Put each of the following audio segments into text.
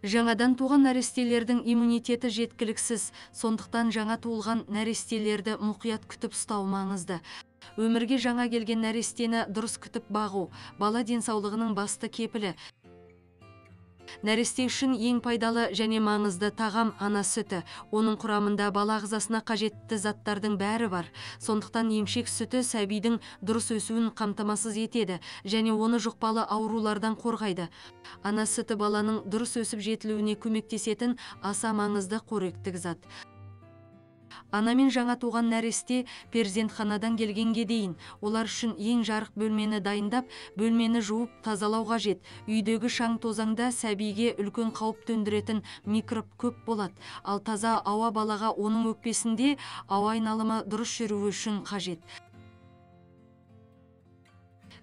Жаңадан туған нәрестелердің иммунитеті жеткіліксіз, сондықтан жаңа туылған нәрестелерді мұқият күтіп ұстау маңызды. Өмірге жаңа келген нәрестені дұрыс күтіп бағу бала денсаулығының басты кепілі. Нәресте үшін ең пайдалы және маңызды тағам ана сүті. Оның құрамында бала ағзасына қажетті заттардың бәрі бар. Сондықтан емшек сүті сәбидің дұрыс өсуін қамтамасыз етеді және оны жұқпалы аурулардан қорғайды. Ана сүті баланың дұрыс өсіп жетілуіне көмектесетін аса маңызды қоректік зат. Ана мен жаңа туған нәресте перзентханадан келгенге дейін олар үшін ең жарық бөлмені дайындап, бөлмені жуып тазалау қажет. Үйдегі шаң тозаңда сәбиге үлкен қауіп төндіретін микроб көп болады, ал таза ауа балаға оның өкпесінде ауа айналымы дұрыс жүруі үшін қажет.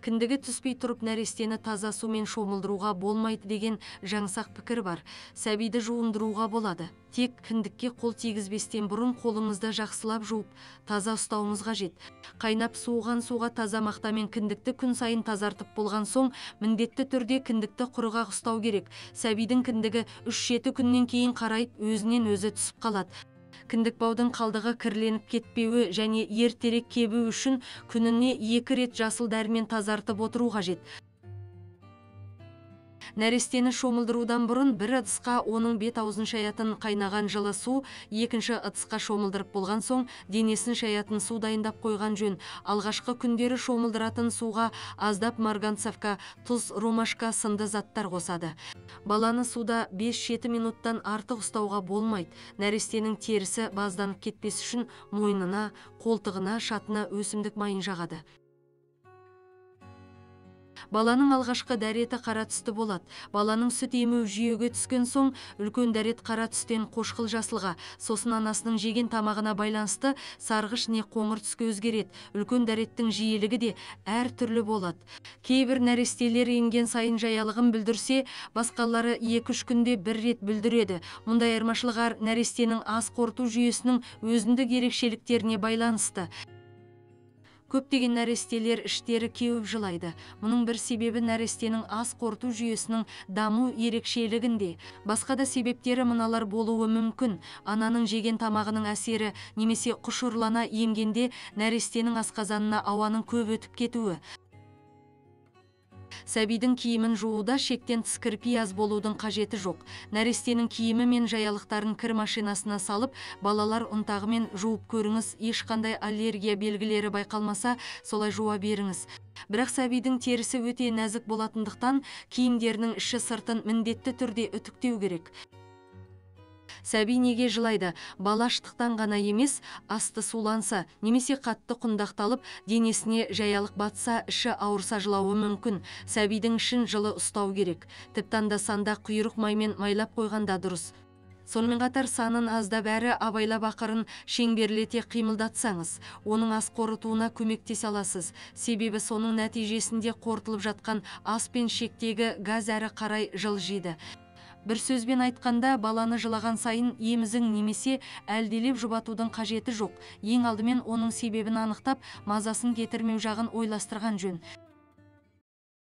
Кіндігі түспей тұрып нәрестені таза сумен шомылдыруға болмайды деген жаңсақ пікір бар. Сәбиді жуындыруға болады. Тек кіндікке қол тигізбестен бұрын қолыңызды жақсылап жуып, таза ұстауымыз қажет. Қайнап суыған суға таза мақтамен кіндікті күн сайын тазартып болған соң, міндетті түрде кіндікті құрғақ ұстау керек. Сәбидің кіндігі 3-7 күннен кейін қарайып өзінен өзі түсіп қалады. Кіндік баудың қалдығы кірленіп кетпеуі және ертерек кебу үшін күніне 2 рет жасыл дәрімен тазартып отыру қажет. Нәрестені шомылдырудан бұрын бір ыдысқа оның бет-аузын шаятын қайнаған жылы су, екінші ыдысқа шомылдырып болған соң денесін шаятын су дайындап қойған жөн. Алғашқы күндері шомылдыратын суға аздап марганцовка, тұз, ромашка сынды заттар қосады. Баланы суда 5-7 минуттан артық ұстауға болмайды. Нәрестенің терісі базданып кетпес үшін мойнына, қолтығына, шатына өсімдік майын жағады. Баланың алғашқы дәреті қара түсті болады. Баланың сүт ему жүйеге түскен соң үлкен дәрет қара түстен қошқыл жасылға, сосын анасының жеген тамағына байланысты сарғыш не қоңыр түске өзгереді. Үлкен дәреттің жиілігі де әр түрлі болады. Кейбір нәрестелер емген сайын жаялығын бүлдірсе, басқалары 2-3 күнде бір рет бүлдіреді. Мұндай айырмашылық нәрестенің ас қорыту жүйесінің өзіндік ерекшеліктеріне байланысты. Көптеген нәрестелер іштері кеуіп жылайды. Мұның бір себебі нәрестенің ас қорыту жүйесінің даму ерекшелігінде. Басқа да себептері мыналар болуы мүмкін. Ананың жеген тамағының әсері немесе құшырлана емгенде нәрестенің асқазанына ауаның көп өтіп кетуі. Сәбидің киімін жууда шектен тыс кірпи аз болудың қажеті жоқ. Нәрестенің киімі мен жаялықтарын кір машинасына салып, балалар ұнтағымен жуып көріңіз. Ешқандай аллергия белгілері байқалмаса, солай жуа беріңіз. Бірақ сәбидің терісі өте нәзік болатындықтан киімдерінің іші сыртын міндетті түрде үтіктеу керек. Сәби неге жылайды? Бала аштықтан ғана емес, асты суланса, немесе қатты құндақталып, денесіне жаялық батса, іші ауырса жылауы мүмкін. Сәбидің ішін жылы ұстау керек. Тіпті анда-санда құйрық маймен майлап қойғанда дұрыс. Сонымен қатар санын аздап әрі абайлап ақырын шеңберлете қимылдатсаңыз, оның ас қорытуына көмектесе аласыз. Себебі соның нәтижесінде қорытылып жатқан ас пен ішектегі газ әрі қарай жылжиды. Бір сөзбен айтқанда, баланы жылаған сайын емізің немесе әлделеп жұбатудың қажеті жоқ. Ең алдымен оның себебін анықтап, мазасын кетірмеу жағын ойластырған жөн.